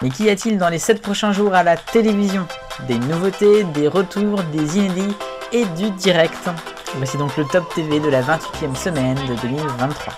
Mais qu'y a-t-il dans les 7 prochains jours à la télévision? Des nouveautés, des retours, des inédits et du direct. Voici donc le Top TV de la 28e semaine de 2023.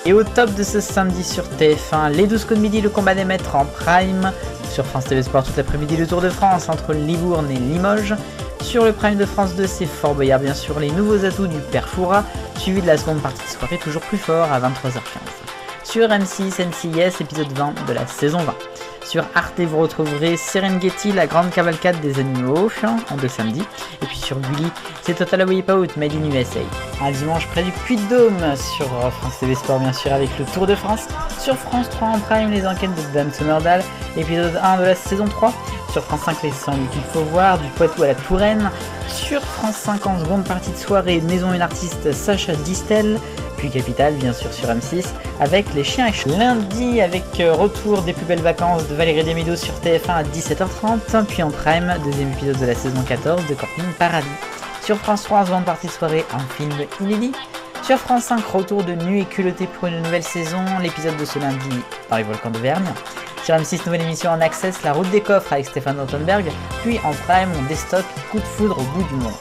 Et au top de ce samedi sur TF1, les 12 coups de midi, le combat des maîtres en prime. Sur France TV Sport tout l'après-midi, le Tour de France entre Libourne et Limoges. Sur le prime de France 2, c'est Fort Boyard bien sûr, les nouveaux atouts du Père Fouras, suivi de la seconde partie de soirée toujours plus fort à 23h15. Sur M6, NCIS, épisode 20 de la saison 20. Sur Arte, vous retrouverez Serengeti, la grande cavalcade des animaux, en 2 samedis. Et puis sur Gulli, c'est Total Wipeout, Made in USA. Un dimanche près du Puy-de-Dôme, sur France TV Sport bien sûr avec le Tour de France. Sur France 3 en prime, les enquêtes de Dan Sommerdahl, épisode 1 de la saison 3. Sur France 5, les 100 qu'il faut voir, du Poitou à la Touraine. Sur France 5 en seconde partie de soirée, Maison une artiste Sacha Distel. Puis Capital bien sûr sur M6 avec les chiens et chats. Lundi avec retour des plus belles vacances de Valérie Damido sur TF1 à 17h30. Puis en prime, deuxième épisode de la saison 14 de Camping Paradis. Sur France 3 en seconde partie de soirée, un film inédit. Sur France 5, retour de Nu et culotté pour une nouvelle saison, l'épisode de ce lundi dans les volcans d'Auvergne. Sur M6, nouvelle émission en access, La route des coffres avec Stéphane Rothenberg. Puis en prime, on déstocke Coup de foudre au bout du monde.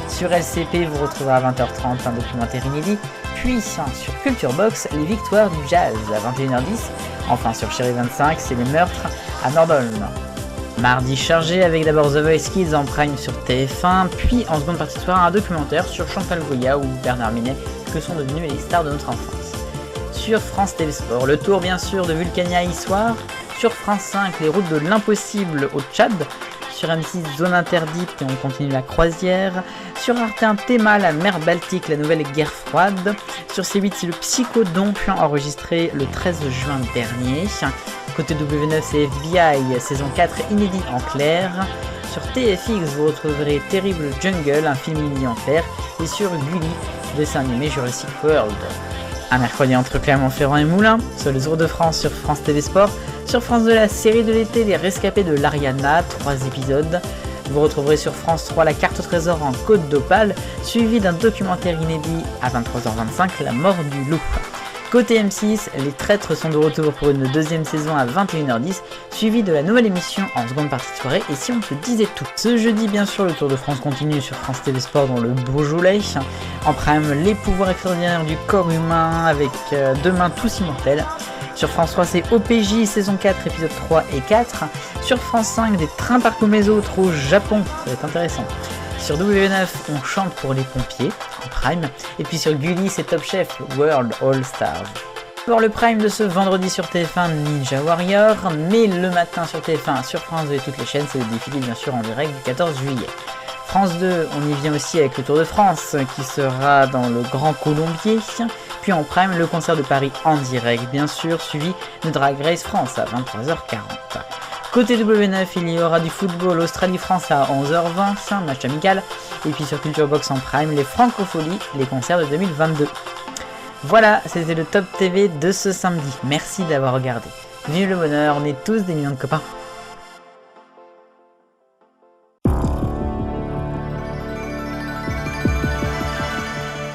Sur LCP, vous retrouverez à 20h30 un documentaire inédit. Puis sur Culture Box, les victoires du jazz à 21h10. Enfin sur Chérie 25, c'est les meurtres à Nordholm. Mardi chargé avec d'abord The Voice Kids en prime sur TF1, puis en seconde partie de soirée un documentaire sur Chantal Goya ou Bernard Minet, que sont devenus les stars de notre enfance. Sur France TV Sport, le tour bien sûr de Vulcania Histoire. Sur France 5, les routes de l'impossible au Tchad. Sur M6, Zone interdite et on continue la croisière. Sur Arte, un Théma, la mer Baltique, la nouvelle guerre froide. Sur C8, c'est le Psychodon, enregistré le 13 juin dernier. Côté W9, c'est FBI, saison 4 inédit en clair. Sur TFX, vous retrouverez Terrible Jungle, un film inédit en clair. Et sur Gulli, dessin animé Jurassic World. Un mercredi entre Clermont-Ferrand et Moulins, sur le Tour de France sur France TV Sport, sur France 2 la série de l'été Les Rescapés de l'Ariana, 3 épisodes. Vous retrouverez sur France 3 la carte au trésor en Côte d'Opale, suivi d'un documentaire inédit à 23h25, La mort du loup. Côté M6, les traîtres sont de retour pour une deuxième saison à 21h10, suivi de la nouvelle émission en seconde partie de soirée, et si on se disait tout. Ce jeudi, bien sûr, le Tour de France continue sur France TV Sport dans le Beaujolais. En prime, les pouvoirs extraordinaires du corps humain avec Demain tous immortels. Sur France 3, c'est OPJ, saison 4, épisode 3 et 4. Sur France 5, des trains parcours mes autres au Japon, ça va être intéressant. Sur W9, on chante pour les pompiers, en prime. Et puis sur Gulli, c'est Top Chef, World All Stars. Pour le prime de ce vendredi sur TF1, Ninja Warrior. Mais le matin sur TF1, sur France 2 et toutes les chaînes, c'est le défilé bien sûr en direct du 14 juillet. France 2, on y vient aussi avec le Tour de France, qui sera dans le Grand Colombier. Puis en prime, le concert de Paris en direct, bien sûr, suivi de Drag Race France à 23h40. Côté W9, il y aura du football Australie-France à 11h20, un match amical. Et puis sur Culture Box en prime, les Francopholies, les concerts de 2022. Voilà, c'était le Top TV de ce samedi. Merci d'avoir regardé. Vive le bonheur, on est tous des millions de copains.